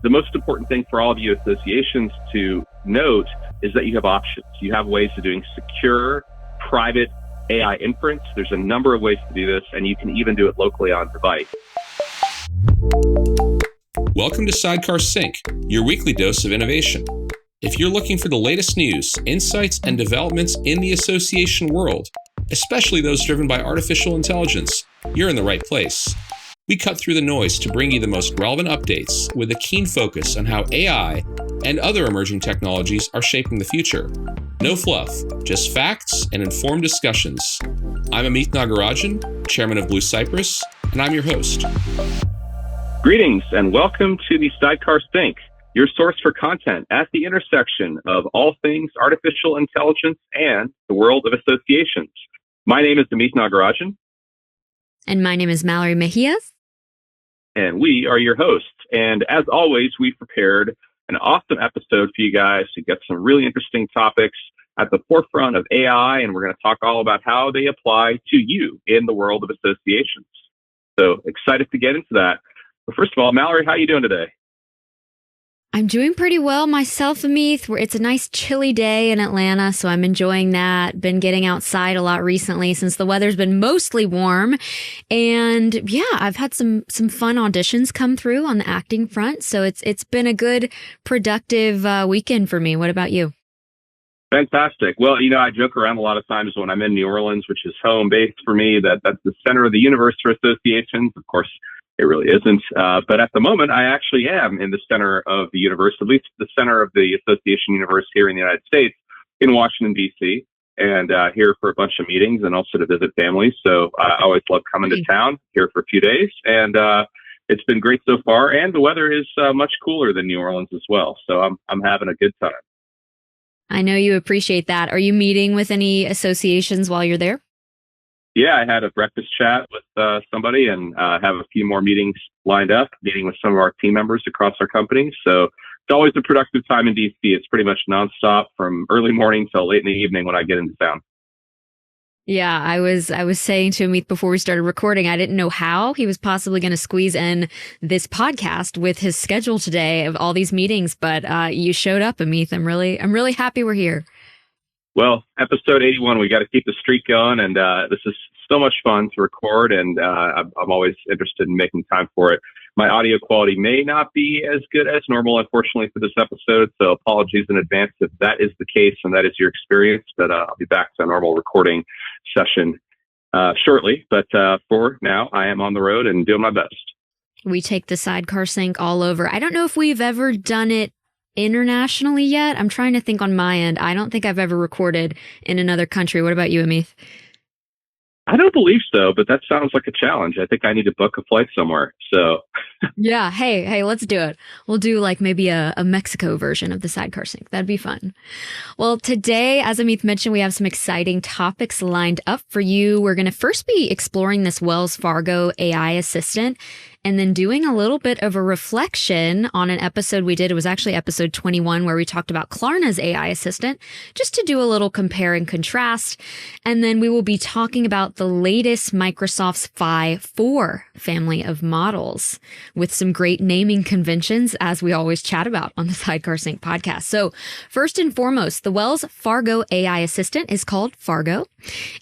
the most important thing for all of you associations to note is that you have options. You have ways of doing secure, private AI inference. There's a number of ways to do this, and you can even do it locally on device. Welcome to Sidecar Sync, your weekly dose of innovation. If you're looking for the latest news, insights, and developments in the association world, especially those driven by artificial intelligence, you're in the right place. We cut through the noise to bring you the most relevant updates with a keen focus on how AI and other emerging technologies are shaping the future. No fluff, just facts and informed discussions. I'm Amith Nagarajan, chairman of Blue Cypress, and I'm your host. Greetings and welcome to the Sidecar Sync, your source for content at the intersection of all things artificial intelligence and the world of associations. My name is Amith Nagarajan. And my name is Mallory Mejias. And we are your hosts. And as always, we've prepared an awesome episode for you guys to get some really interesting topics at the forefront of AI. And we're going to talk all about how they apply to you in the world of associations. So excited to get into that. But first of all, Mallory, how are you doing today? I'm doing pretty well myself, Amith. It's a nice chilly day in Atlanta, so I'm enjoying that. Been getting outside a lot recently since the weather's been mostly warm. And yeah, I've had some fun auditions come through on the acting front. So it's been a good, productive weekend for me. What about you? Fantastic. Well, I joke around a lot of times when I'm in New Orleans, which is home base for me, that's the center of the universe for associations. Of course, it really isn't. But at the moment, I actually am in the center of the universe, at least the center of the association universe here in the United States, in Washington, D.C., and here for a bunch of meetings and also to visit families. So I always love coming to town here for a few days. And it's been great so far. And the weather is much cooler than New Orleans as well. So I'm having a good time. I know you appreciate that. Are you meeting with any associations while you're there? Yeah, I had a breakfast chat with somebody and have a few more meetings lined up, meeting with some of our team members across our company. So it's always a productive time in DC. It's pretty much nonstop from early morning till late in the evening when I get into town. Yeah, I was saying to Amith before we started recording, I didn't know how he was possibly going to squeeze in this podcast with his schedule today of all these meetings, but you showed up, Amith. I'm really happy we're here. Well, episode 81, we got to keep the streak going, and this is so much fun to record, and I'm always interested in making time for it. My audio quality may not be as good as normal, unfortunately, for this episode, so apologies in advance if that is the case and that is your experience, but I'll be back to a normal recording session shortly. But for now, I am on the road and doing my best. We take the Sidecar Sync all over. I don't know if we've ever done it internationally yet. I'm trying to think on my end. I don't think I've ever recorded in another country. What about you, Amith? I don't believe so, but that sounds like a challenge. I think I need to book a flight somewhere. So yeah. Hey, let's do it. We'll do like maybe a Mexico version of the Sidecar Sync. That'd be fun. Well, today, as Amith mentioned, we have some exciting topics lined up for you. We're going to first be exploring this Wells Fargo AI assistant, and then doing a little bit of a reflection on an episode we did. It was actually episode 21 where we talked about Klarna's AI assistant, just to do a little compare and contrast. And then we will be talking about the latest Microsoft's Phi 4 family of models with some great naming conventions, as we always chat about on the Sidecar Sync podcast. So first and foremost, the Wells Fargo AI assistant is called Fargo.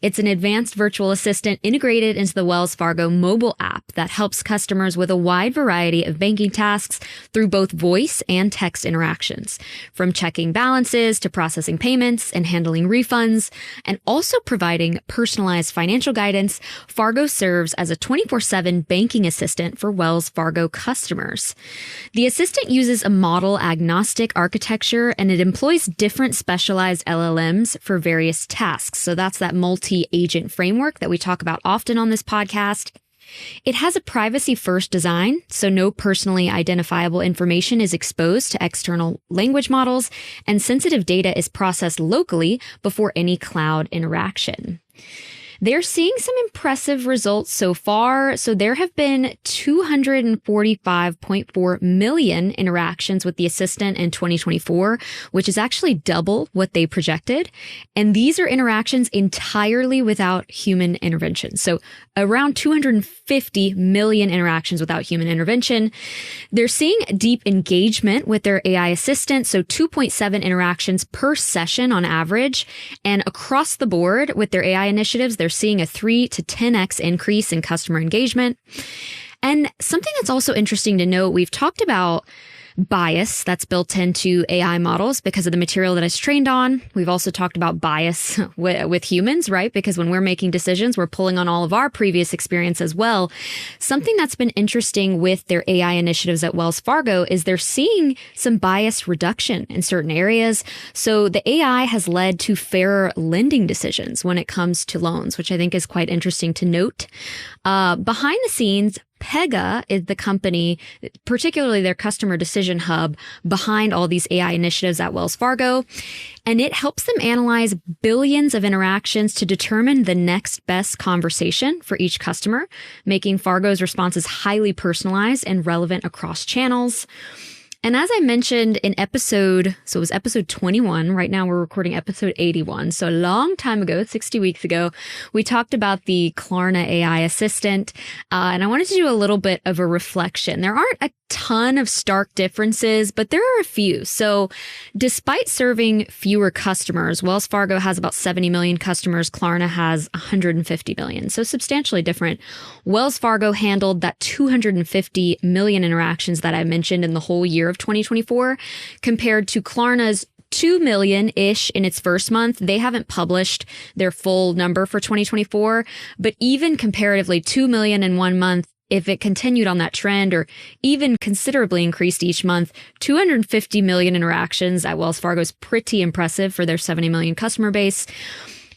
It's an advanced virtual assistant integrated into the Wells Fargo mobile app that helps customers with a wide variety of banking tasks through both voice and text interactions, from checking balances to processing payments and handling refunds, and also providing personalized financial guidance. Fargo serves as a 24/7 banking assistant for Wells Fargo customers. The assistant uses a model-agnostic architecture, and it employs different specialized LLMs for various tasks. So that's that multi-agent framework that we talk about often on this podcast. It has a privacy-first design, so no personally identifiable information is exposed to external language models, and sensitive data is processed locally before any cloud interaction. They're seeing some impressive results so far. So there have been 245.4 million interactions with the assistant in 2024, which is actually double what they projected. And these are interactions entirely without human intervention. So around 250 million interactions without human intervention. They're seeing deep engagement with their AI assistant. So 2.7 interactions per session on average. And across the board with their AI initiatives, they're seeing a 3 to 10x increase in customer engagement. And something that's also interesting to note, we've talked about bias that's built into AI models because of the material that it's trained on. We've also talked about bias with humans, right? Because when we're making decisions, we're pulling on all of our previous experience as well. Something that's been interesting with their AI initiatives at Wells Fargo is they're seeing some bias reduction in certain areas. So the AI has led to fairer lending decisions when it comes to loans, which I think is quite interesting to note. Behind the scenes, Pega is the company, particularly their customer decision hub, behind all these AI initiatives at Wells Fargo. And it helps them analyze billions of interactions to determine the next best conversation for each customer, making Fargo's responses highly personalized and relevant across channels. And as I mentioned in it was episode 21. Right now we're recording episode 81. So a long time ago, 60 weeks ago, we talked about the Klarna AI assistant. And I wanted to do a little bit of a reflection. There aren't a ton of stark differences, but there are a few. So despite serving fewer customers, Wells Fargo has about 70 million customers. Klarna has 150 million. So substantially different. Wells Fargo handled that 250 million interactions that I mentioned in the whole year of 2024 compared to Klarna's 2 million-ish in its first month. They haven't published their full number for 2024, but even comparatively 2 million in 1 month, if it continued on that trend or even considerably increased each month, 250 million interactions at Wells Fargo is pretty impressive for their 70 million customer base.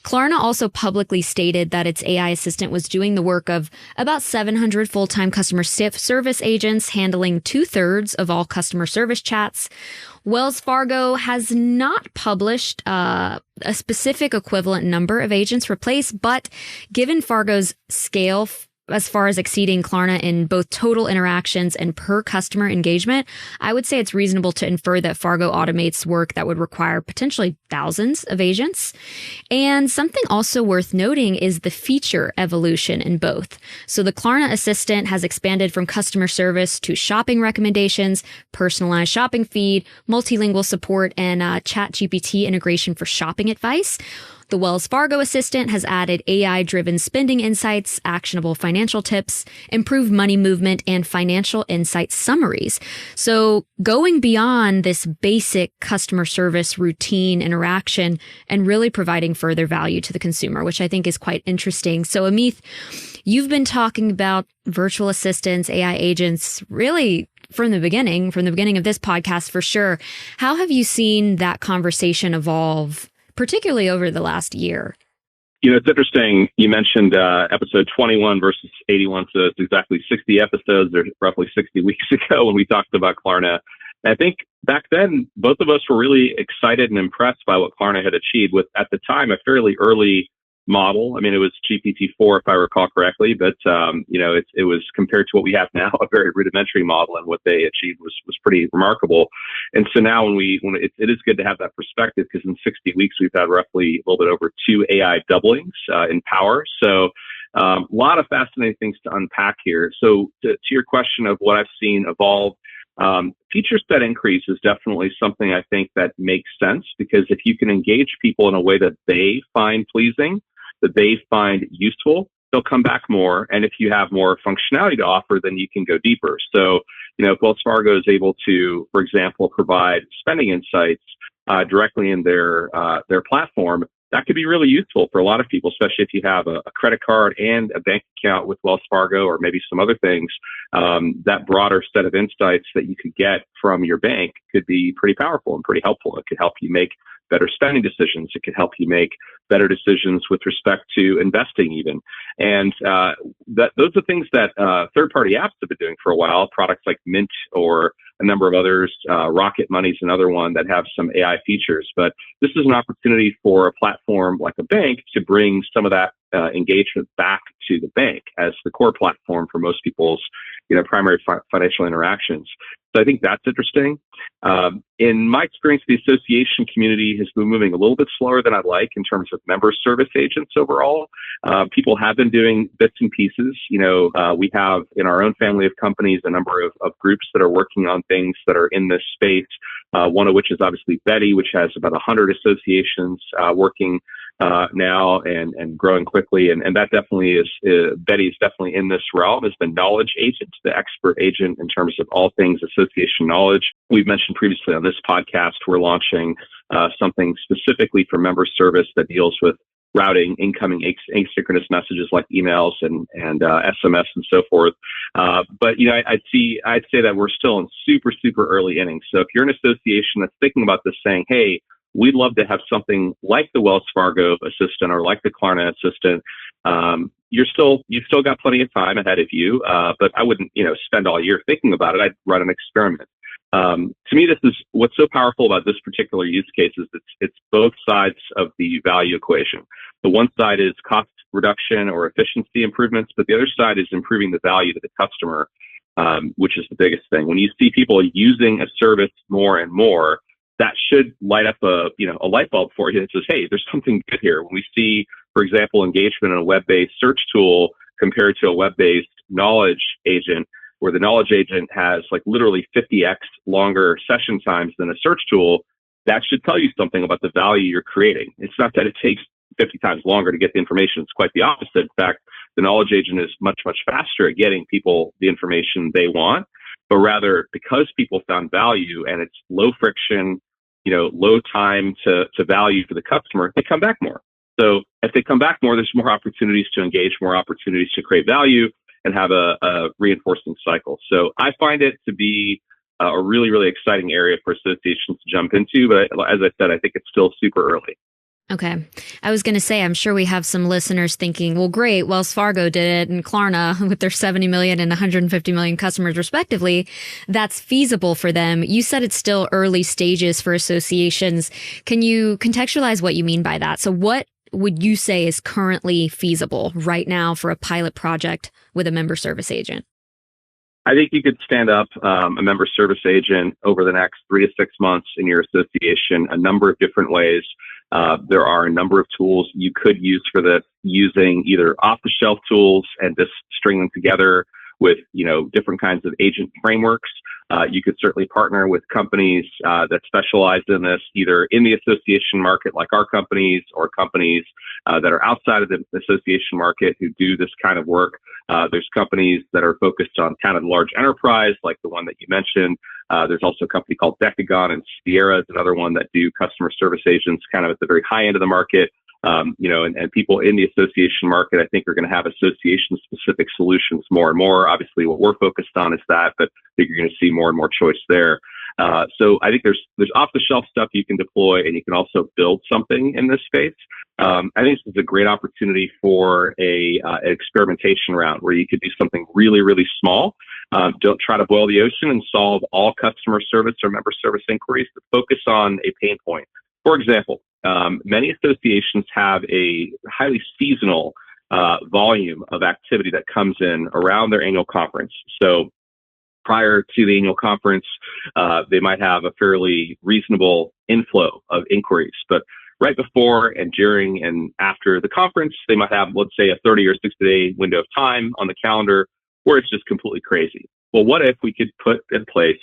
Klarna also publicly stated that its AI assistant was doing the work of about 700 full-time customer service agents, handling 2/3 of all customer service chats. Wells Fargo has not published a specific equivalent number of agents replaced, but given Fargo's scale as far as exceeding Klarna in both total interactions and per customer engagement, I would say it's reasonable to infer that Fargo automates work that would require potentially thousands of agents. And something also worth noting is the feature evolution in both. So the Klarna assistant has expanded from customer service to shopping recommendations, personalized shopping feed, multilingual support, and ChatGPT integration for shopping advice. The Wells Fargo assistant has added AI-driven spending insights, actionable financial tips, improved money movement, and financial insight summaries. So going beyond this basic customer service routine interaction and really providing further value to the consumer, which I think is quite interesting. So Amith, you've been talking about virtual assistants, AI agents, really from the beginning of this podcast for sure. How have you seen that conversation evolve, particularly over the last year? You know, it's interesting. You mentioned episode 21 versus 81. So it's exactly 60 episodes or roughly 60 weeks ago when we talked about Klarna. And I think back then, both of us were really excited and impressed by what Klarna had achieved with, at the time, a fairly early model. I mean, it was GPT-4, if I recall correctly, but, you know, it was compared to what we have now, a very rudimentary model, and what they achieved was pretty remarkable. And so now it is good to have that perspective, because in 60 weeks, we've had roughly a little bit over 2 AI doublings in power. So a lot of fascinating things to unpack here. So to your question of what I've seen evolve, feature set increase is definitely something I think that makes sense, because if you can engage people in a way that they find pleasing, that they find useful, they'll come back more. And if you have more functionality to offer, then you can go deeper. So, you know, if Wells Fargo is able to, for example, provide spending insights directly in their platform, that could be really useful for a lot of people, especially if you have a credit card and a bank account with Wells Fargo, or maybe some other things. That broader set of insights that you could get from your bank could be pretty powerful and pretty helpful. It could help you make better spending decisions. It could help you make better decisions with respect to investing even. And those are things that third-party apps have been doing for a while, products like Mint or a number of others. Rocket Money's another one that have some AI features. But this is an opportunity for a platform like a bank to bring some of that engagement back to the bank as the core platform for most people's, primary financial interactions. So I think that's interesting. In my experience, the association community has been moving a little bit slower than I'd like in terms of member service agents overall. People have been doing bits and pieces. We have in our own family of companies a number of groups that are working on things that are in this space. One of which is obviously Betty, which has about 100 associations working now and growing quickly. And that definitely is, Betty's definitely in this realm as the knowledge agent, the expert agent in terms of all things association knowledge. We've mentioned previously on this podcast, we're launching something specifically for member service that deals with routing incoming asynchronous messages like emails and SMS and so forth. But I'd say that we're still in super early innings. So if you're an association that's thinking about this, saying, "Hey, we'd love to have something like the Wells Fargo assistant or like the Klarna assistant," you've still got plenty of time ahead of you. But I wouldn't spend all year thinking about it. I'd run an experiment. To me, this is what's so powerful about this particular use case is it's both sides of the value equation. The one side is cost reduction or efficiency improvements, but the other side is improving the value to the customer, which is the biggest thing. When you see people using a service more and more, that should light up a light bulb for you that says, "Hey, there's something good here." When we see, for example, engagement in a web-based search tool compared to a web-based knowledge agent, where the knowledge agent has like literally 50x longer session times than a search tool, that should tell you something about the value you're creating. It's not that it takes 50 times longer to get the information. It's quite the opposite. In fact, the knowledge agent is much faster at getting people the information they want, but rather because people found value and it's low friction, low time to value for the customer, they come back more. So if they come back more, there's more opportunities to engage, more opportunities to create value and have a reinforcing cycle. So I find it to be a really exciting area for associations to jump into. But as I said, I think it's still super early. Okay. I was going to say, I'm sure we have some listeners thinking, well, great, Wells Fargo did it and Klarna with their 70 million and 150 million customers respectively. That's feasible for them. You said it's still early stages for associations. Can you contextualize what you mean by that? So what would you say is currently feasible right now for a pilot project with a member service agent? I think you could stand up a member service agent over the next 3 to 6 months in your association a number of different ways. There are a number of tools you could use for this, using either off-the-shelf tools and just string them together with different kinds of agent frameworks. You could certainly partner with companies that specialize in this, either in the association market like our companies, or companies that are outside of the association market who do this kind of work. There's companies that are focused on kind of large enterprise, like the one that you mentioned. There's also a company called Decagon, and Sierra is another one that do customer service agents kind of at the very high end of the market. And people in the association market, I think, are going to have association-specific solutions more and more. Obviously, what we're focused on is that, but I think you're going to see more and more choice there. So I think there's off-the-shelf stuff you can deploy, and you can also build something in this space. I think this is a great opportunity for an experimentation round where you could do something really small. Don't try to boil the ocean and solve all customer service or member service inquiries, but focus on a pain point. For example, many associations have a highly seasonal volume of activity that comes in around their annual conference. So prior to the annual conference, they might have a fairly reasonable inflow of inquiries. But right before and during and after the conference, they might have, let's say, a 30 or 60-day window of time on the calendar where it's just completely crazy. Well, what if we could put in place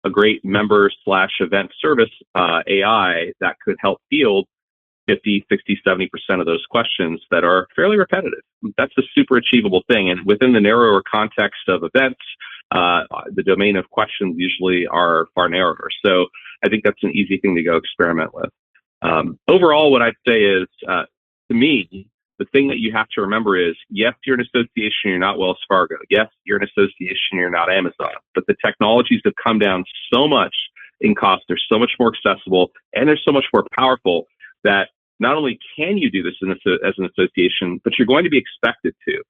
a great member/event service AI that could help field 50, 60, 70% of those questions that are fairly repetitive? That's a super achievable thing. And within the narrower context of events, the domain of questions usually are far narrower. So I think that's an easy thing to go experiment with. Overall, what I'd say is, to me, the thing that you have to remember is, yes, you're an association, you're not Wells Fargo. Yes, you're an association, you're not Amazon. But the technologies have come down so much in cost, they're so much more accessible, and they're so much more powerful that not only can you do this as an association, but you're going to be expected to.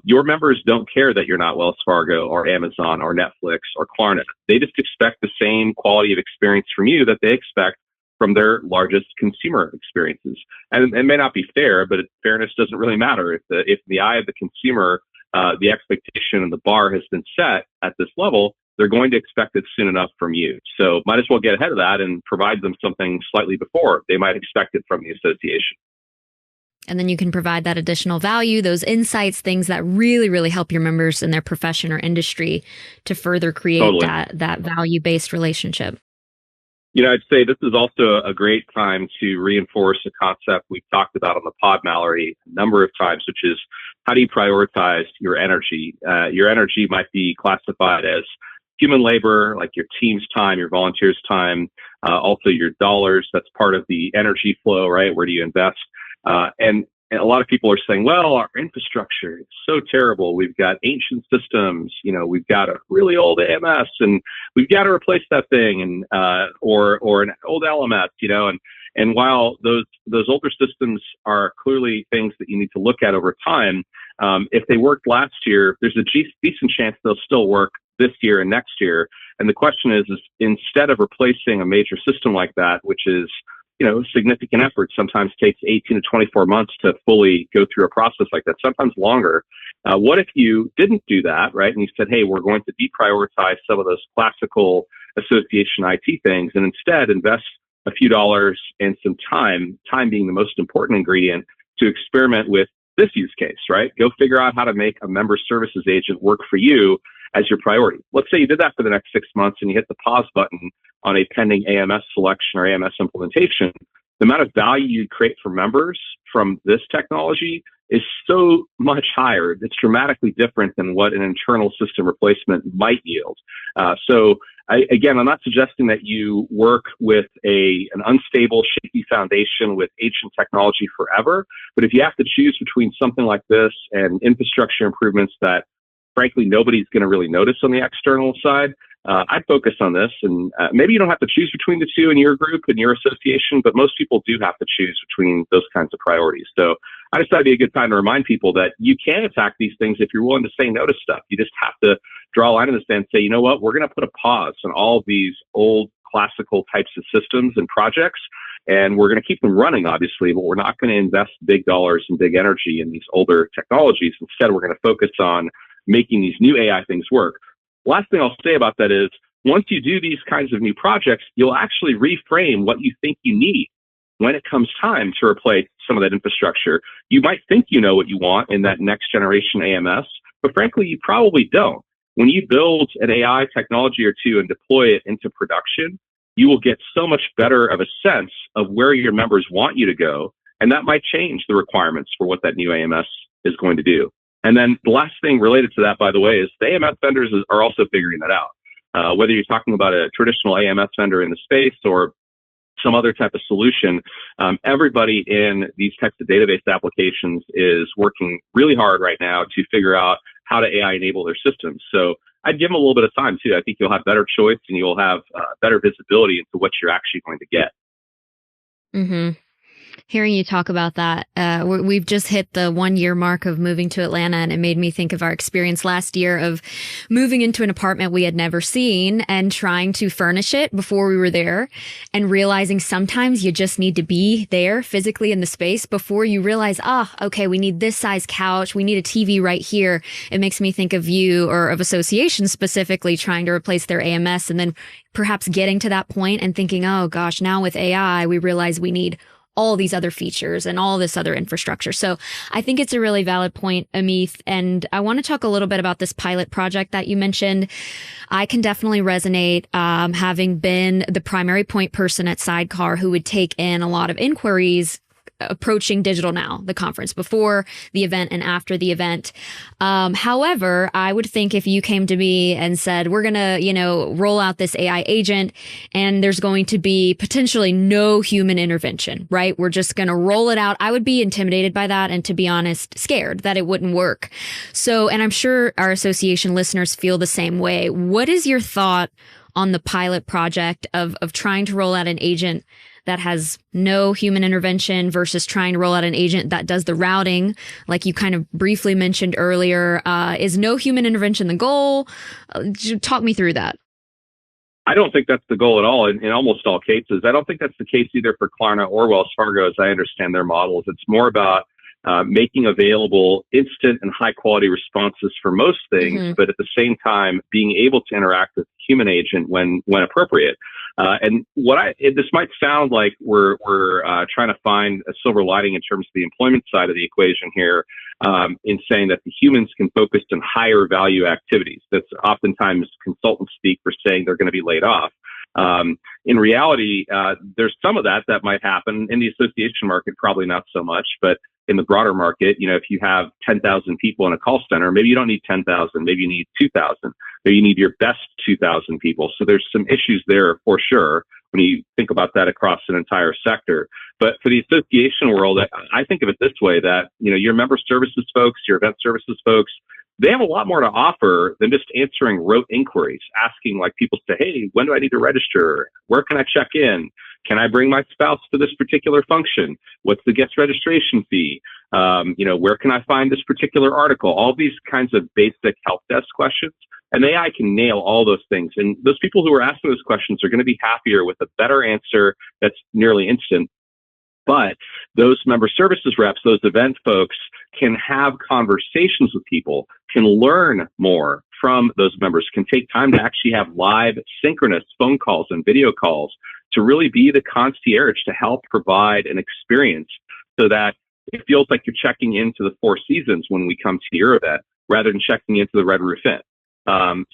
Your members don't care that you're not Wells Fargo or Amazon or Netflix or Klarna. They just expect the same quality of experience from you that they expect from their largest consumer experiences. And it may not be fair, but fairness doesn't really matter. If in the eye of the consumer, the expectation and the bar has been set at this level, they're going to expect it soon enough from you. So might as well get ahead of that and provide them something slightly before they might expect it from the association. And then you can provide that additional value, those insights, things that really, really help your members in their profession or industry to further create that value-based relationship. I'd say this is also a great time to reinforce a concept we've talked about on the pod, Mallory, a number of times, which is how do you prioritize your energy? Your energy might be classified as human labor, like your team's time, your volunteers' time, also your dollars. That's part of the energy flow, right? Where do you invest? And a lot of people are saying, well, our infrastructure is so terrible. We've got ancient systems, we've got a really old AMS and we've got to replace that thing and, or an old LMS, and while those older systems are clearly things that you need to look at over time, if they worked last year, there's a decent chance they'll still work this year and next year. And the question is instead of replacing a major system like that, which is, significant effort, sometimes takes 18 to 24 months to fully go through a process like that, sometimes longer. What if you didn't do that, right? And you said, hey, we're going to deprioritize some of those classical association IT things and instead invest a few dollars and some time being the most important ingredient to experiment with this use case, right? Go figure out how to make a member services agent work for you as your priority. Let's say you did that for the next 6 months and you hit the pause button on a pending AMS selection or AMS implementation. The amount of value you create for members from this technology is so much higher. It's dramatically different than what an internal system replacement might yield. I'm not suggesting that you work with an unstable, shaky foundation with ancient technology forever. But if you have to choose between something like this and infrastructure improvements that, frankly, nobody's going to really notice on the external side, I'd focus on this. And maybe you don't have to choose between the two in your group, in your association, but most people do have to choose between those kinds of priorities. So I just thought it'd be a good time to remind people that you can attack these things if you're willing to say no to stuff. You just have to draw a line in the sand and say, you know what, we're going to put a pause on all of these old classical types of systems and projects. And we're going to keep them running, obviously, but we're not going to invest big dollars and big energy in these older technologies. Instead, we're going to focus on making these new AI things work. Last thing I'll say about that is once you do these kinds of new projects, you'll actually reframe what you think you need when it comes time to replace some of that infrastructure. You might think you know what you want in that next generation AMS, but frankly, you probably don't. When you build an AI technology or two and deploy it into production, you will get so much better of a sense of where your members want you to go. And that might change the requirements for what that new AMS is going to do. And then the last thing related to that, by the way, is the AMS vendors are also figuring that out. Whether you're talking about a traditional AMS vendor in the space or some other type of solution, everybody in these types of database applications is working really hard right now to figure out how to AI enable their systems. So I'd give them a little bit of time too. I think you'll have better choice and you'll have better visibility into what you're actually going to get. Mm-hmm. Hearing you talk about that, we've just hit the 1 year mark of moving to Atlanta, and it made me think of our experience last year of moving into an apartment we had never seen and trying to furnish it before we were there and realizing sometimes you just need to be there physically in the space before you realize, okay, we need this size couch. We need a TV right here. It makes me think of you or of associations specifically trying to replace their AMS and then perhaps getting to that point and thinking, oh gosh, now with AI, we realize we need all these other features and all this other infrastructure. So I think it's a really valid point, Amith. And I want to talk a little bit about this pilot project that you mentioned. I can definitely resonate, having been the primary point person at Sidecar who would take in a lot of inquiries approaching Digital Now, the conference, before the event and after the event. However, I would think if you came to me and said, we're going to, roll out this AI agent and there's going to be potentially no human intervention, right? We're just going to roll it out. I would be intimidated by that. And to be honest, scared that it wouldn't work. So, and I'm sure our association listeners feel the same way. What is your thought on the pilot project of trying to roll out an agent that has no human intervention versus trying to roll out an agent that does the routing, like you kind of briefly mentioned earlier? Is no human intervention the goal? Talk me through that. I don't think that's the goal at all in almost all cases. I don't think that's the case either for Klarna or Wells Fargo, as I understand their models. It's more about making available instant and high quality responses for most things, but at the same time being able to interact with the human agent when appropriate. And this might sound like we're trying to find a silver lining in terms of the employment side of the equation here, in saying that the humans can focus on higher value activities. That's oftentimes consultant speak for saying they're going to be laid off. In reality, there's some of that might happen in the association market, probably not so much, but in the broader market, if you have 10,000 people in a call center, maybe you don't need 10,000, maybe you need 2,000, maybe you need your best 2,000 people. So there's some issues there for sure when you think about that across an entire sector. But for the association world, I think of it this way, that, your member services folks, your event services folks, they have a lot more to offer than just answering rote inquiries, asking like people say, hey, when do I need to register? Where can I check in? Can I bring my spouse to this particular function? What's the guest registration fee? Where can I find this particular article? All these kinds of basic help desk questions. And AI can nail all those things. And those people who are asking those questions are going to be happier with a better answer that's nearly instant. But those member services reps, those event folks, can have conversations with people, can learn more from those members, can take time to actually have live synchronous phone calls and video calls to really be the concierge to help provide an experience so that it feels like you're checking into the Four Seasons when we come to your event rather than checking into the Red Roof Inn.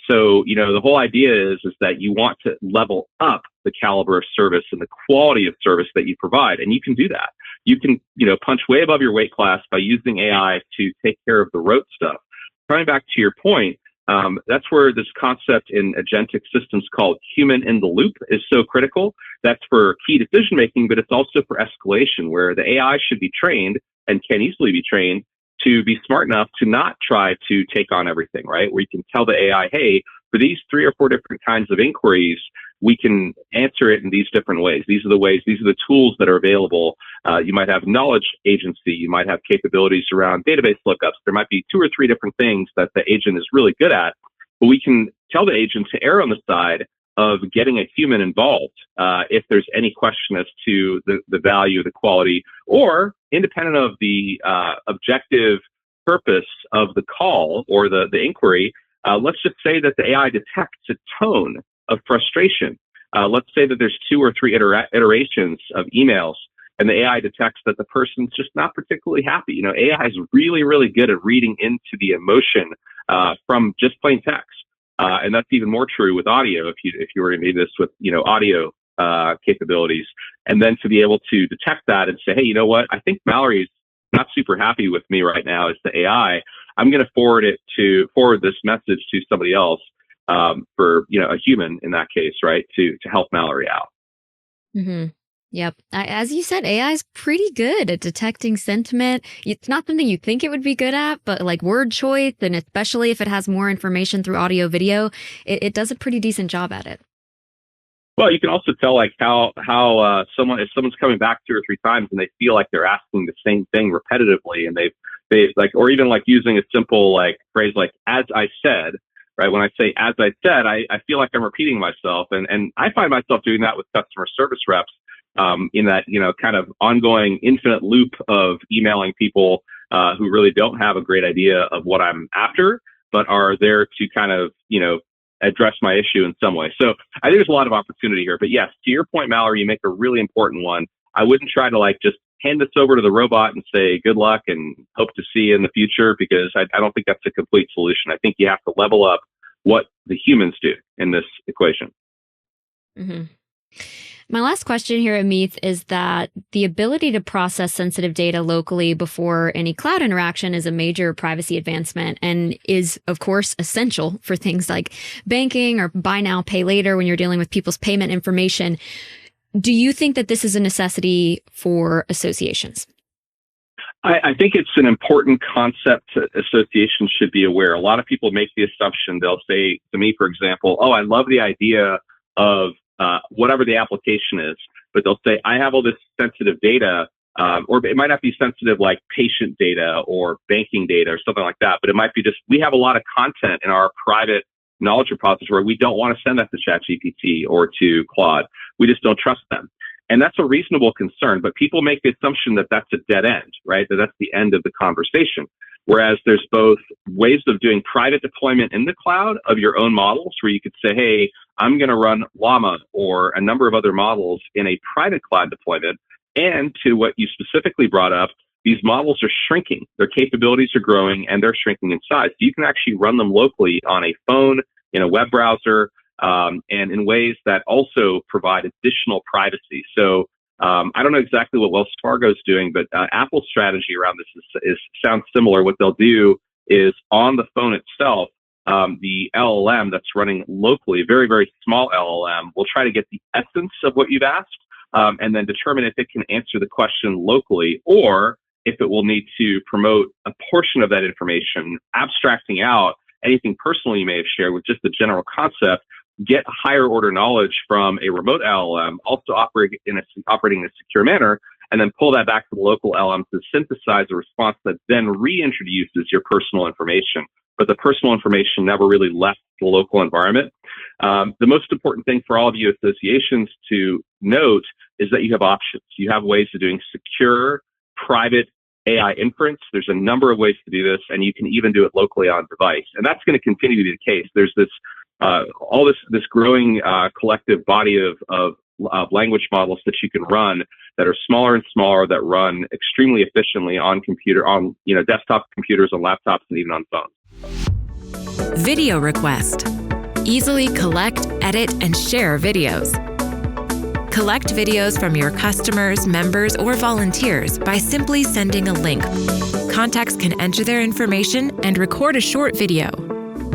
So the whole idea is that you want to level up the caliber of service and the quality of service that you provide. And you can do that. You can, punch way above your weight class by using AI to take care of the rote stuff. Coming back to your point, that's where this concept in agentic systems called human in the loop is so critical. That's for key decision making, but it's also for escalation, where the AI should be trained and can easily be trained to be smart enough to not try to take on everything, right? Where you can tell the AI, hey, for these 3 or 4 different kinds of inquiries, we can answer it in these different ways. These are the tools that are available. You might have knowledge agency. You might have capabilities around database lookups. There might be 2 or 3 different things that the agent is really good at, but we can tell the agent to err on the side of getting a human involved if there's any question as to the value, the quality, or independent of the objective purpose of the call or the inquiry. Let's just say that the AI detects a tone of frustration. Let's say that there's 2 or 3 iterations of emails, and the AI detects that the person's just not particularly happy. AI is really, really good at reading into the emotion from just plain text. And that's even more true with audio. If you were to do this with, audio capabilities, and then to be able to detect that and say, hey, you know what? I think Mallory's not super happy with me right now as the AI. I'm going to forward this message to somebody else, for, a human in that case, right? To help Mallory out. Mm-hmm. Yep. As you said, AI is pretty good at detecting sentiment. It's not something you think it would be good at, but like word choice, and especially if it has more information through audio video, it does a pretty decent job at it. Well, you can also tell like how if someone's coming back 2 or 3 times and they feel like they're asking the same thing repetitively, and they like, or even like using a simple like phrase like "as I said." Right. When I say "as I said," I feel like I'm repeating myself, and I find myself doing that with customer service reps. In that, kind of ongoing infinite loop of emailing people who really don't have a great idea of what I'm after, but are there to kind of, address my issue in some way. So I think there's a lot of opportunity here. But yes, to your point, Mallory, you make a really important one. I wouldn't try to like just hand this over to the robot and say good luck and hope to see you in the future, because I don't think that's a complete solution. I think you have to level up what the humans do in this equation. Mm-hmm. My last question here, Amith, is that the ability to process sensitive data locally before any cloud interaction is a major privacy advancement and is, of course, essential for things like banking or buy now, pay later when you're dealing with people's payment information. Do you think that this is a necessity for associations? I think it's an important concept associations should be aware. A lot of people make the assumption, they'll say to me, for example, oh, I love the idea of whatever the application is, but they'll say, I have all this sensitive data, or it might not be sensitive like patient data or banking data or something like that, but it might be just, we have a lot of content in our private knowledge repository, we don't want to send that to ChatGPT or to Claude. We just don't trust them. And that's a reasonable concern, but people make the assumption that that's a dead end, right? That that's the end of the conversation. Whereas there's both ways of doing private deployment in the cloud of your own models, where you could say, hey, I'm going to run Llama or a number of other models in a private cloud deployment. And to what you specifically brought up, these models are shrinking. Their capabilities are growing and they're shrinking in size. So you can actually run them locally on a phone, in a web browser, and in ways that also provide additional privacy. So I don't know exactly what Wells Fargo is doing, but Apple's strategy around this sounds similar. What they'll do is on the phone itself, the LLM that's running locally, very, very small LLM, will try to get the essence of what you've asked and then determine if it can answer the question locally or if it will need to promote a portion of that information, abstracting out anything personal you may have shared with just the general concept, get higher order knowledge from a remote LLM, also operating in a secure manner, and then pull that back to the local LLM to synthesize a response that then reintroduces your personal information. But the personal information never really left the local environment. The most important thing for all of you associations to note is that you have options. You have ways of doing secure, private AI inference. There's a number of ways to do this, and you can even do it locally on device. And that's going to continue to be the case. There's this this growing collective body of language models that you can run that are smaller and smaller, that run extremely efficiently on desktop computers, on laptops, and even on phones. Video request. Easily collect, edit, and share videos. Collect videos from your customers, members, or volunteers by simply sending a link. Contacts can enter their information and record a short video.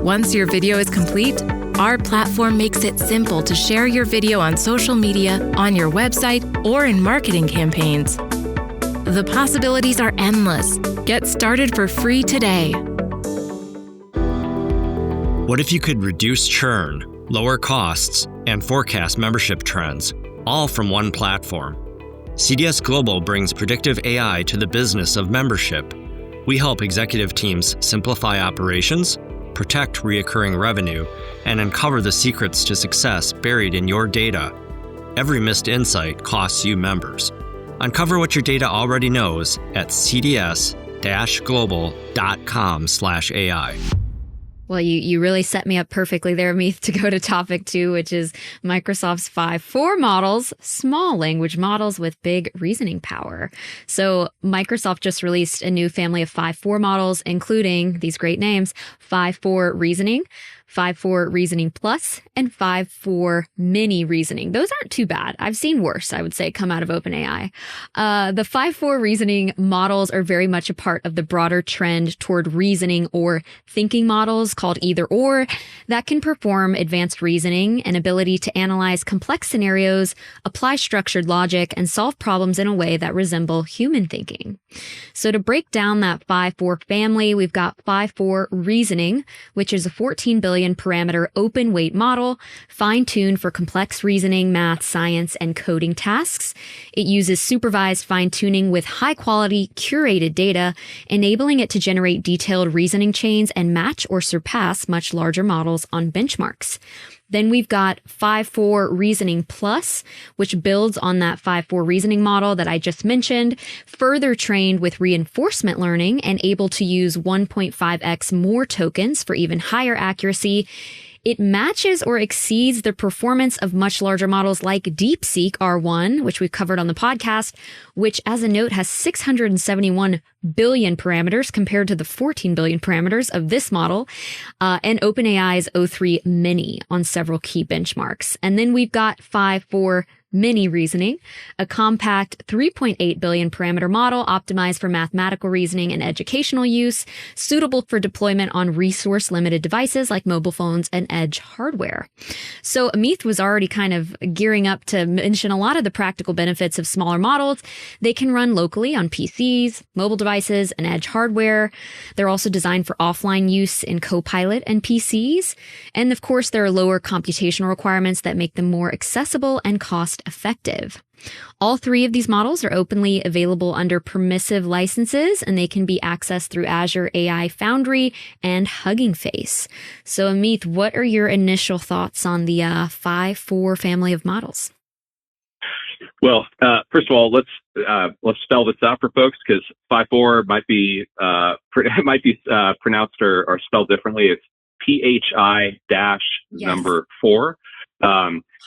Once your video is complete, our platform makes it simple to share your video on social media, on your website, or in marketing campaigns. The possibilities are endless. Get started for free today. What if you could reduce churn, lower costs, and forecast membership trends, all from one platform? CDS Global brings predictive AI to the business of membership. We help executive teams simplify operations, protect recurring revenue, and uncover the secrets to success buried in your data. Every missed insight costs you members. Uncover what your data already knows at cds-global.com/AI. Well, you really set me up perfectly there, Amith, to go to topic 2, which is Microsoft's 5.4 models, small language models with big reasoning power. So Microsoft just released a new family of 5.4 models, including these great names: 5.4 Reasoning, 5.4 Reasoning Plus, and 5.4 Mini Reasoning. Those aren't too bad. I've seen worse, I would say, come out of OpenAI. The 5.4 Reasoning models are very much a part of the broader trend toward reasoning or thinking models called either or that can perform advanced reasoning and ability to analyze complex scenarios, apply structured logic, and solve problems in a way that resemble human thinking. So to break down that 5.4 family, we've got 5.4 Reasoning, which is a 14 billion parameter open weight model, fine-tuned for complex reasoning, math, science, and coding tasks. It uses supervised fine-tuning with high-quality, curated data, enabling it to generate detailed reasoning chains and match or surpass much larger models on benchmarks. Then we've got 5.4 Reasoning Plus, which builds on that 5.4 Reasoning model that I just mentioned, further trained with reinforcement learning and able to use 1.5x more tokens for even higher accuracy. It matches or exceeds the performance of much larger models like DeepSeek R1, which we've covered on the podcast, which, as a note, has 671 billion parameters compared to the 14 billion parameters of this model, and OpenAI's O3 Mini on several key benchmarks. And then we've got 5.4 Mini Reasoning, a compact 3.8 billion parameter model optimized for mathematical reasoning and educational use, suitable for deployment on resource-limited devices like mobile phones and edge hardware. So Amith was already kind of gearing up to mention a lot of the practical benefits of smaller models. They can run locally on PCs, mobile devices, and edge hardware. They're also designed for offline use in Copilot and PCs. And of course, there are lower computational requirements that make them more accessible and cost cost effective. All three of these models are openly available under permissive licenses, and they can be accessed through Azure AI Foundry and Hugging Face. So, Amith, what are your initial thoughts on the 5.4 family of models? Well, first of all, let's spell this out for folks, because 5.4 might be pronounced or spelled differently. It's PHI-number 4.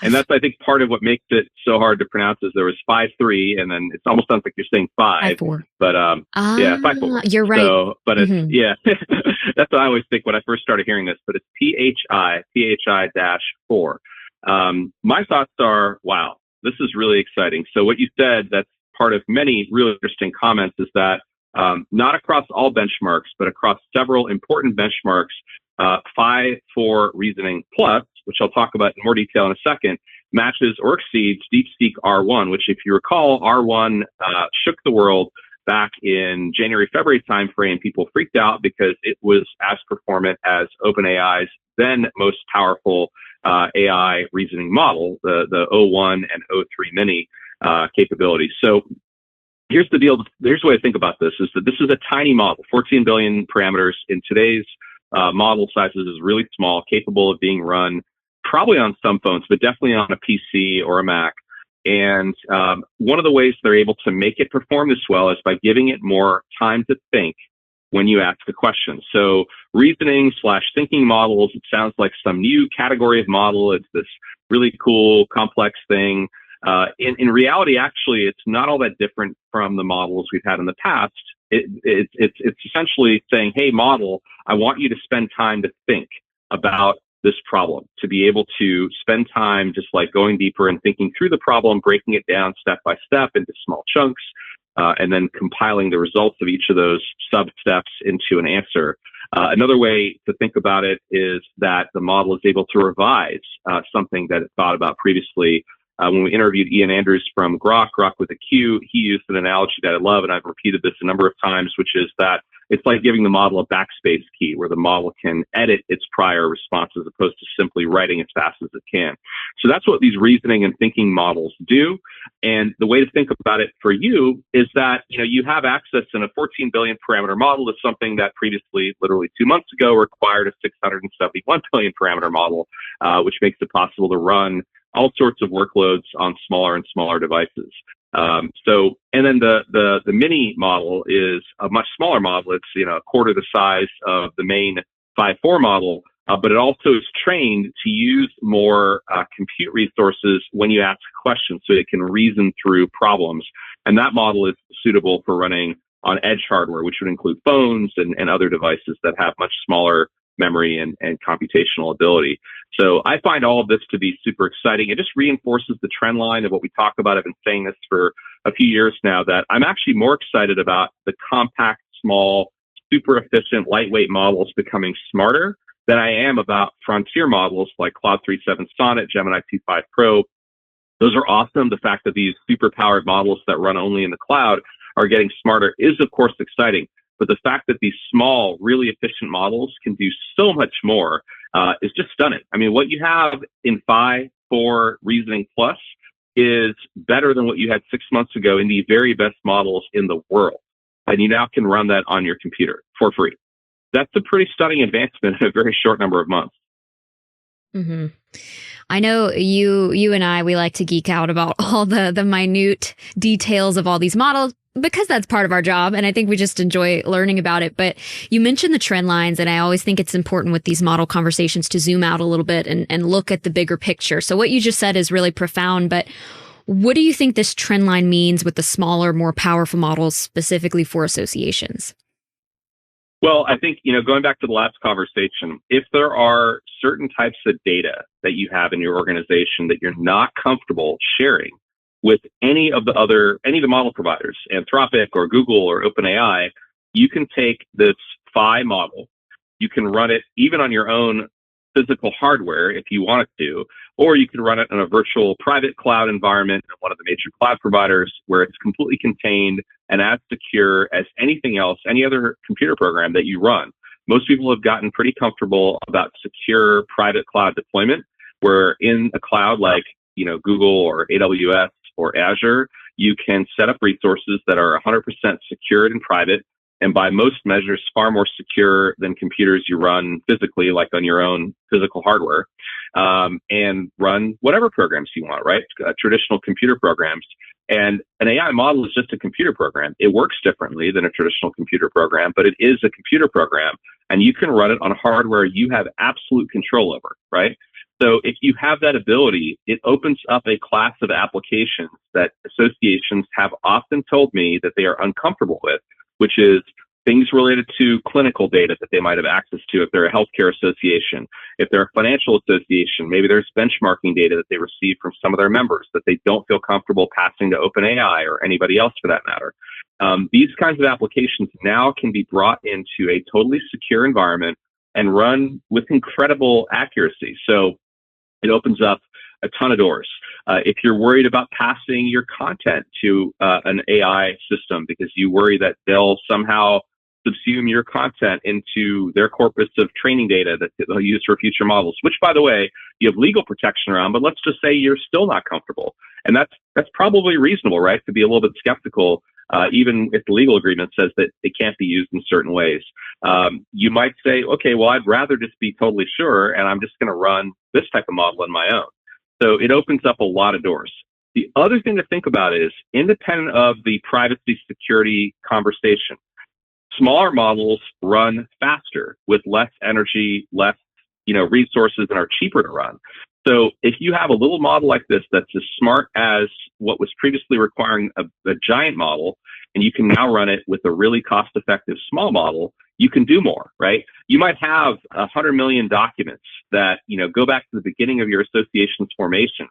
And that's, I think, part of what makes it so hard to pronounce is there was 5.3, and then it almost sounds like you're saying 5. 5.4. But yeah, 5.4. You're right. So, but it's, yeah, that's what I always think when I first started hearing this. But it's PHI-4. My thoughts are, wow, this is really exciting. So what you said, that's part of many really interesting comments, is that not across all benchmarks, but across several important benchmarks, 5.4 Reasoning Plus, which I'll talk about in more detail in a second, matches or exceeds DeepSeek R1, which, if you recall, R1 shook the world back in January, February timeframe. People freaked out because it was as performant as OpenAI's then most powerful AI reasoning model, the O1 and O3 mini capabilities. So here's the deal. Here's the way to think about this, is that this is a tiny model, 14 billion parameters. In today's model sizes is really small, capable of being run probably on some phones, but definitely on a PC or a Mac. And one of the ways they're able to make it perform this well is by giving it more time to think when you ask a question. So reasoning/thinking models, it sounds like some new category of model. It's this really cool, complex thing. In reality, actually, it's not all that different from the models we've had in the past. It's essentially saying, hey, model, I want you to spend time to think about this problem, to be able to spend time just like going deeper and thinking through the problem, breaking it down step by step into small chunks, and then compiling the results of each of those sub-steps into an answer. Another way to think about it is that the model is able to revise something that it thought about previously. When we interviewed Ian Andrews from Grok with a Q, he used an analogy that I love, and I've repeated this a number of times, which is that it's like giving the model a backspace key, where the model can edit its prior response as opposed to simply writing as fast as it can. So that's what these reasoning and thinking models do. And the way to think about it for you is that, you have access in a 14 billion parameter model to something that previously, literally 2 months ago, required a 671 billion parameter model, which makes it possible to run all sorts of workloads on smaller and smaller devices. And then the mini model is a much smaller model. It's, a quarter the size of the main 5.4 model, but it also is trained to use more compute resources when you ask questions, so it can reason through problems. And that model is suitable for running on edge hardware, which would include phones and other devices that have much smaller memory and computational ability. So I find all of this to be super exciting. It just reinforces the trend line of what we talk about. I've been saying this for a few years now, that I'm actually more excited about the compact, small, super efficient, lightweight models becoming smarter than I am about frontier models like Claude 3.7 Sonnet, Gemini 2.5 Pro. Those are awesome. The fact that these super powered models that run only in the cloud are getting smarter is, of course, exciting. But the fact that these small, really efficient models can do so much more is just stunning. I mean, what you have in 5.4 Reasoning Plus is better than what you had 6 months ago in the very best models in the world. And you now can run that on your computer for free. That's a pretty stunning advancement in a very short number of months. Mm-hmm. I know you and I, we like to geek out about all the minute details of all these models, because that's part of our job. And I think we just enjoy learning about it. But you mentioned the trend lines, and I always think it's important with these model conversations to zoom out a little bit and look at the bigger picture. So what you just said is really profound, but what do you think this trend line means with the smaller, more powerful models specifically for associations? Well, I think, going back to the last conversation, if there are certain types of data that you have in your organization that you're not comfortable sharing with any of the model providers, Anthropic or Google or OpenAI, you can take this Phi model, you can run it even on your own physical hardware if you wanted to, or you can run it in a virtual private cloud environment at one of the major cloud providers where it's completely contained and as secure as anything else, any other computer program that you run. Most people have gotten pretty comfortable about secure private cloud deployment, where in a cloud like Google or AWS or Azure, you can set up resources that are 100% secured and private, and by most measures, far more secure than computers you run physically, like on your own physical hardware, and run whatever programs you want, right? Traditional computer programs. And an AI model is just a computer program. It works differently than a traditional computer program, but it is a computer program, and you can run it on hardware you have absolute control over, right? So if you have that ability, it opens up a class of applications that associations have often told me that they are uncomfortable with, which is things related to clinical data that they might have access to if they're a healthcare association. If they're a financial association, maybe there's benchmarking data that they receive from some of their members that they don't feel comfortable passing to OpenAI or anybody else for that matter. These kinds of applications now can be brought into a totally secure environment and run with incredible accuracy. So it opens up a ton of doors. If you're worried about passing your content to an AI system because you worry that they'll somehow subsume your content into their corpus of training data that they'll use for future models, which, by the way, you have legal protection around, but let's just say you're still not comfortable. And that's probably reasonable, right? To be a little bit skeptical, even if the legal agreement says that it can't be used in certain ways. You might say, okay, well, I'd rather just be totally sure, and I'm just going to run this type of model on my own. So it opens up a lot of doors. The other thing to think about is, independent of the privacy security conversation, smaller models run faster with less energy, less resources, and are cheaper to run. So if you have a little model like this that's as smart as what was previously requiring a giant model, and you can now run it with a really cost-effective small model, you can do more, right? You might have 100 million documents that go back to the beginning of your association's formation,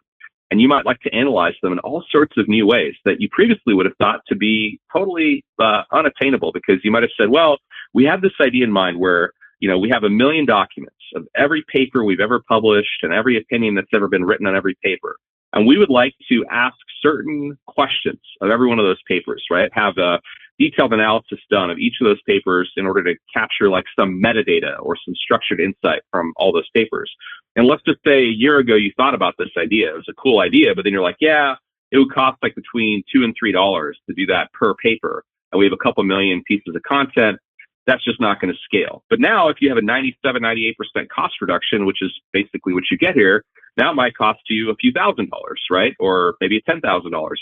and you might like to analyze them in all sorts of new ways that you previously would have thought to be totally unattainable, because you might have said, well, we have this idea in mind where we have 1 million documents of every paper we've ever published and every opinion that's ever been written on every paper. And we would like to ask certain questions of every one of those papers, right? Have a detailed analysis done of each of those papers in order to capture like some metadata or some structured insight from all those papers. And let's just say a year ago you thought about this idea. It was a cool idea, but then you're like, yeah, it would cost like between $2 and $3 to do that per paper. And we have a couple million pieces of content. That's just not going to scale. But now if you have a 97, 98% cost reduction, which is basically what you get here, now it might cost you a few $1,000, right? Or maybe $10,000.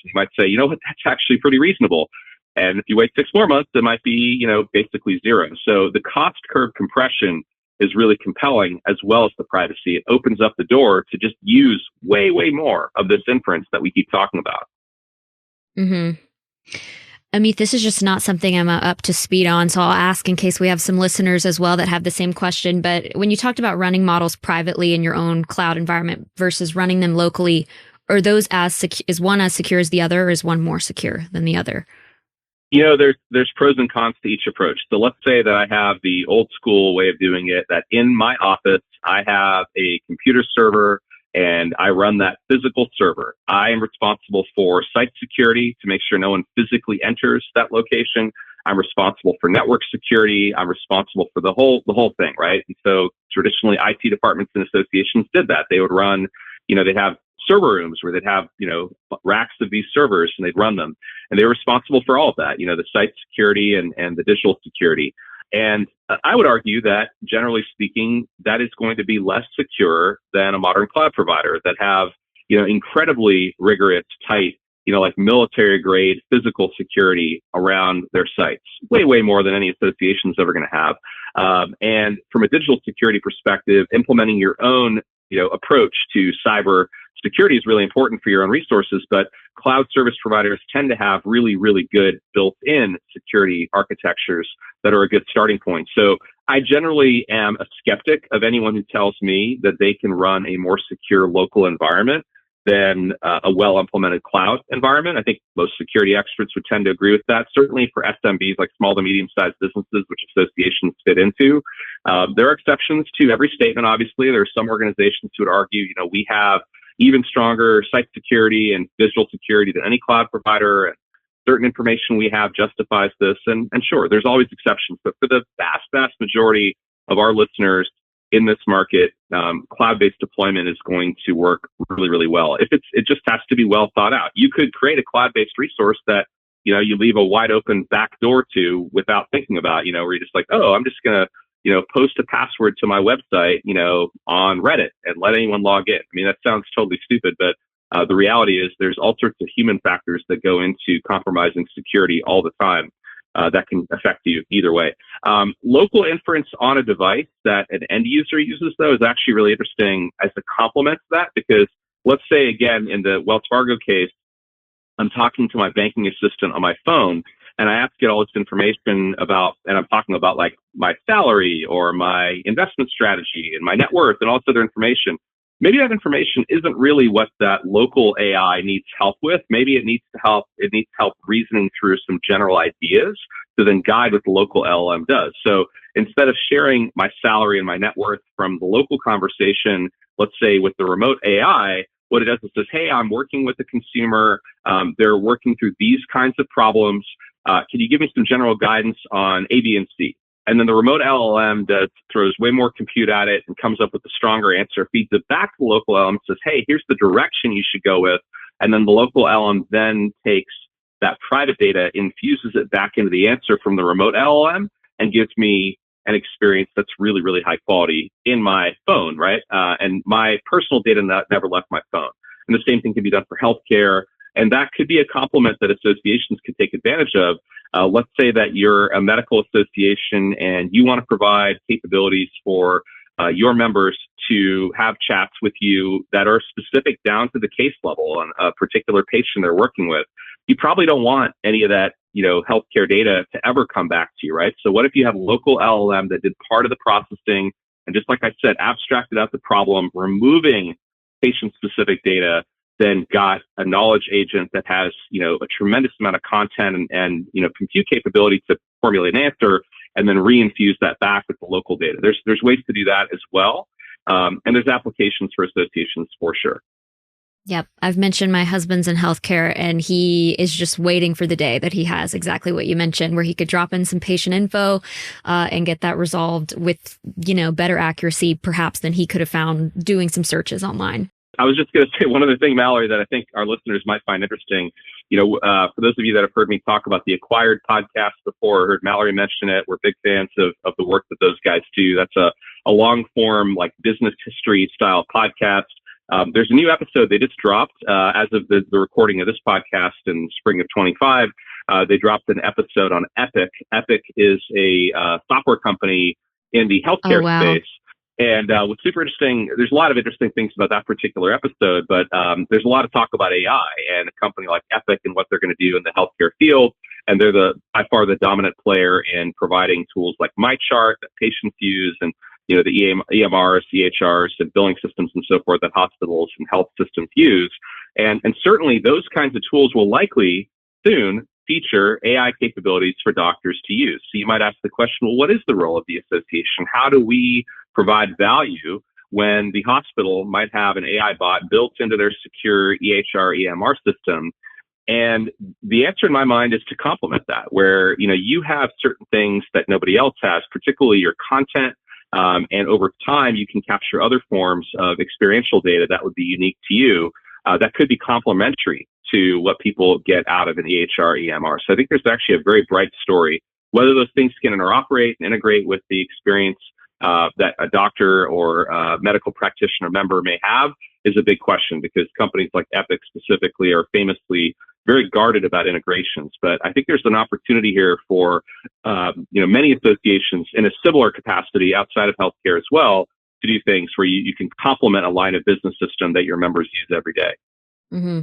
You might say, you know what, that's actually pretty reasonable. And if you wait 6 more months, it might be, basically zero. So the cost curve compression is really compelling, as well as the privacy. It opens up the door to just use way, way more of this inference that we keep talking about. Mm-hmm. Amith, this is just not something I'm up to speed on, so I'll ask in case we have some listeners as well that have the same question. But when you talked about running models privately in your own cloud environment versus running them locally, are those is one as secure as the other, or is one more secure than the other? There's pros and cons to each approach. So let's say that I have the old school way of doing it, that in my office, I have a computer server and I run that physical server. I am responsible for site security to make sure no one physically enters that location. I'm responsible for network security. I'm responsible for the whole thing, right? And so traditionally IT departments and associations did that. They would run, they'd have server rooms where they'd have, racks of these servers, and they'd run them. And they were responsible for all of that, the site security and the digital security. And I would argue that, generally speaking, that is going to be less secure than a modern cloud provider that have, incredibly rigorous, tight, like military grade physical security around their sites, way, way more than any association is ever going to have. And from a digital security perspective, implementing your own, approach to cyber security is really important for your own resources, but cloud service providers tend to have really, really good built-in security architectures that are a good starting point. So I generally am a skeptic of anyone who tells me that they can run a more secure local environment than a well-implemented cloud environment. I think most security experts would tend to agree with that. Certainly for SMBs, like small to medium-sized businesses, which associations fit into. There are exceptions to every statement, obviously. There are some organizations who would argue, we have even stronger site security and digital security than any cloud provider, and certain information we have justifies this. And sure, there's always exceptions, but for the vast, vast majority of our listeners, in this market, cloud-based deployment is going to work really, really well. It just has to be well thought out. You could create a cloud-based resource that, you leave a wide open back door to without thinking about, where you're just like, oh, I'm just going to, post a password to my website, on Reddit and let anyone log in. I mean, that sounds totally stupid, but the reality is there's all sorts of human factors that go into compromising security all the time. That can affect you either way. Local inference on a device that an end user uses, though, is actually really interesting as a complement to that, because let's say, again, in the Wells Fargo case, I'm talking to my banking assistant on my phone, and I have to get all this information about, and I'm talking about like my salary or my investment strategy and my net worth and all this other information. Maybe that information isn't really what that local AI needs help with. Maybe it needs help reasoning through some general ideas to then guide what the local LLM does. So instead of sharing my salary and my net worth from the local conversation, let's say with the remote AI, what it does is says, hey, I'm working with a consumer. They're working through these kinds of problems. Can you give me some general guidance on A, B, and C? And then the remote LLM throws way more compute at it and comes up with a stronger answer, feeds it back to the local LLM, says, hey, here's the direction you should go with. And then the local LLM then takes that private data, infuses it back into the answer from the remote LLM, and gives me an experience that's really, really high quality in my phone, right? And my personal data never left my phone. And the same thing can be done for healthcare. And that could be a complement that associations could take advantage of. Let's say that you're a medical association and you want to provide capabilities for your members to have chats with you that are specific down to the case level on a particular patient they're working with. You probably don't want any of that, healthcare data to ever come back to you, right? So what if you have a local LLM that did part of the processing and, just like I said, abstracted out the problem, removing patient-specific data, then got a knowledge agent that has, a tremendous amount of content and compute capability to formulate an answer, and then reinfuse that back with the local data. There's ways to do that as well. And there's applications for associations for sure. Yep. I've mentioned my husband's in healthcare, and he is just waiting for the day that he has exactly what you mentioned, where he could drop in some patient info and get that resolved with, better accuracy perhaps than he could have found doing some searches online. I was just going to say one other thing, Mallory, that I think our listeners might find interesting. For those of you that have heard me talk about the Acquired podcast before, heard Mallory mention it, we're big fans of the work that those guys do. That's a long form, like business history style podcast. There's a new episode they just dropped as of the recording of this podcast in spring of 25. They dropped an episode on Epic. Epic is a software company in the healthcare space. And what's super interesting, there's a lot of interesting things about that particular episode, but there's a lot of talk about AI and a company like Epic and what they're going to do in the healthcare field. And they're by far the dominant player in providing tools like MyChart that patients use, and the EMRs, EHRs, and billing systems and so forth that hospitals and health systems use. And certainly those kinds of tools will likely soon feature AI capabilities for doctors to use. So you might ask the question, well, what is the role of the association? How do we provide value when the hospital might have an AI bot built into their secure EHR, EMR system? And the answer in my mind is to complement that, where, you have certain things that nobody else has, particularly your content. And over time, you can capture other forms of experiential data that would be unique to you, that could be complementary to what people get out of an EHR, EMR. So I think there's actually a very bright story. Whether those things can interoperate and integrate with the experience that a doctor or a medical practitioner member may have is a big question, because companies like Epic specifically are famously very guarded about integrations. But I think there's an opportunity here for many associations in a similar capacity outside of healthcare as well to do things where you can complement a line of business system that your members use every day. Mm-hmm.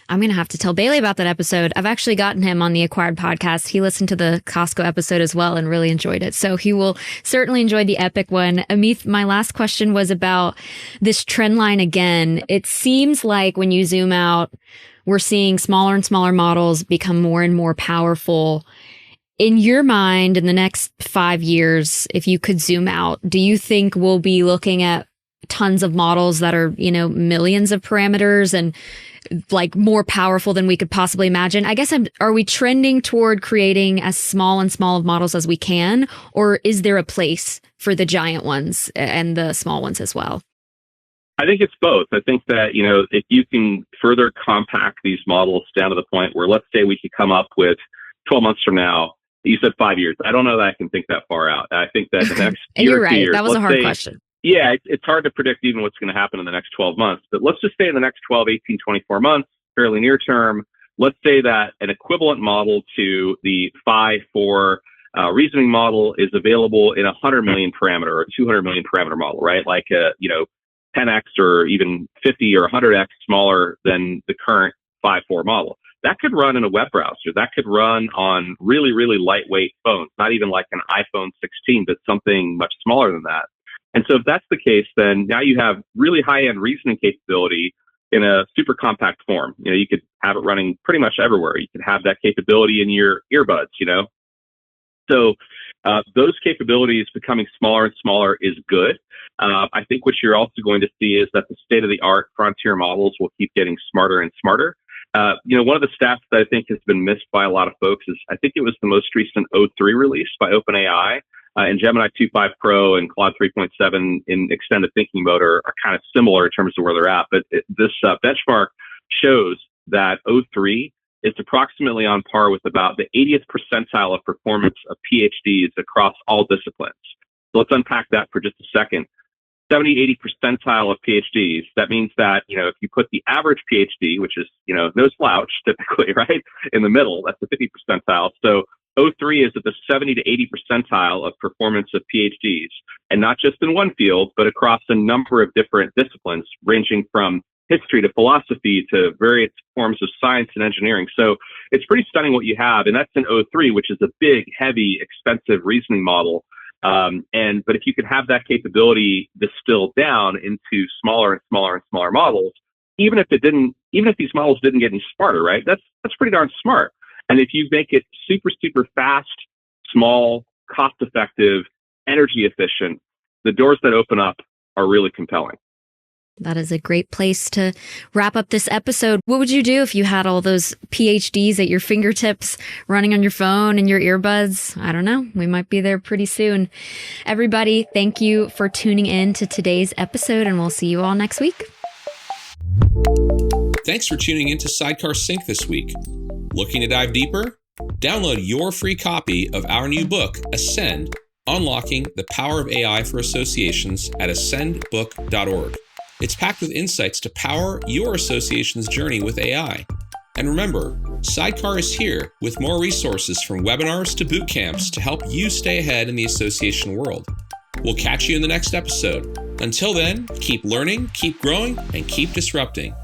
I'm going to have to tell Bailey about that episode. I've actually gotten him on the Acquired podcast. He listened to the Costco episode as well and really enjoyed it. So he will certainly enjoy the Epic one. Amith, my last question was about this trend line again. It seems like when you zoom out, we're seeing smaller and smaller models become more and more powerful. In your mind, in the next 5 years, if you could zoom out, do you think we'll be looking at tons of models that are, millions of parameters and like more powerful than we could possibly imagine. I guess are we trending toward creating as small and small of models as we can, or is there a place for the giant ones and the small ones as well? I think it's both. I think that, if you can further compact these models down to the point where, let's say we could come up with 12 months from now, you said 5 years. I don't know that I can think that far out. I think that the next year You're or 2 right. years, That was a hard question. Yeah, it's hard to predict even what's going to happen in the next 12 months. But let's just say in the next 12, 18, 24 months, fairly near term, let's say that an equivalent model to the Phi-4 reasoning model is available in a 100 million parameter or 200 million parameter model, right? Like, 10x or even 50 or 100x smaller than the current Phi-4 model. That could run in a web browser. That could run on really, really lightweight phones, not even like an iPhone 16, but something much smaller than that. And so if that's the case, then now you have really high-end reasoning capability in a super compact form. You could have it running pretty much everywhere. You could have that capability in your earbuds, So those capabilities becoming smaller and smaller is good. I think what you're also going to see is that the state-of-the-art frontier models will keep getting smarter and smarter. One of the stats that I think has been missed by a lot of folks is I think it was the most recent O3 release by OpenAI. And Gemini 2.5 Pro and Claude 3.7 in extended thinking mode are kind of similar in terms of where they're at. But this benchmark shows that O3 is approximately on par with about the 80th percentile of performance of PhDs across all disciplines. So let's unpack that for just a second. 70, 80 percentile of PhDs. That means that, if you put the average PhD, which is, no slouch typically, right, in the middle, that's the 50 percentile. So O3 is at the 70 to 80 percentile of performance of PhDs, and not just in one field, but across a number of different disciplines, ranging from history to philosophy to various forms of science and engineering. So it's pretty stunning what you have, and that's in O3, which is a big, heavy, expensive reasoning model. But if you could have that capability distilled down into smaller and smaller and smaller models, even if these models didn't get any smarter, right? That's pretty darn smart. And if you make it super, super fast, small, cost-effective, energy efficient, the doors that open up are really compelling. That is a great place to wrap up this episode. What would you do if you had all those PhDs at your fingertips running on your phone and your earbuds? I don't know. We might be there pretty soon. Everybody, thank you for tuning in to today's episode, and we'll see you all next week. Thanks for tuning in to Sidecar Sync this week. Looking to dive deeper? Download your free copy of our new book, Ascend, Unlocking the Power of AI for Associations at ascendbook.org. It's packed with insights to power your association's journey with AI. And remember, Sidecar is here with more resources from webinars to boot camps to help you stay ahead in the association world. We'll catch you in the next episode. Until then, keep learning, keep growing, and keep disrupting.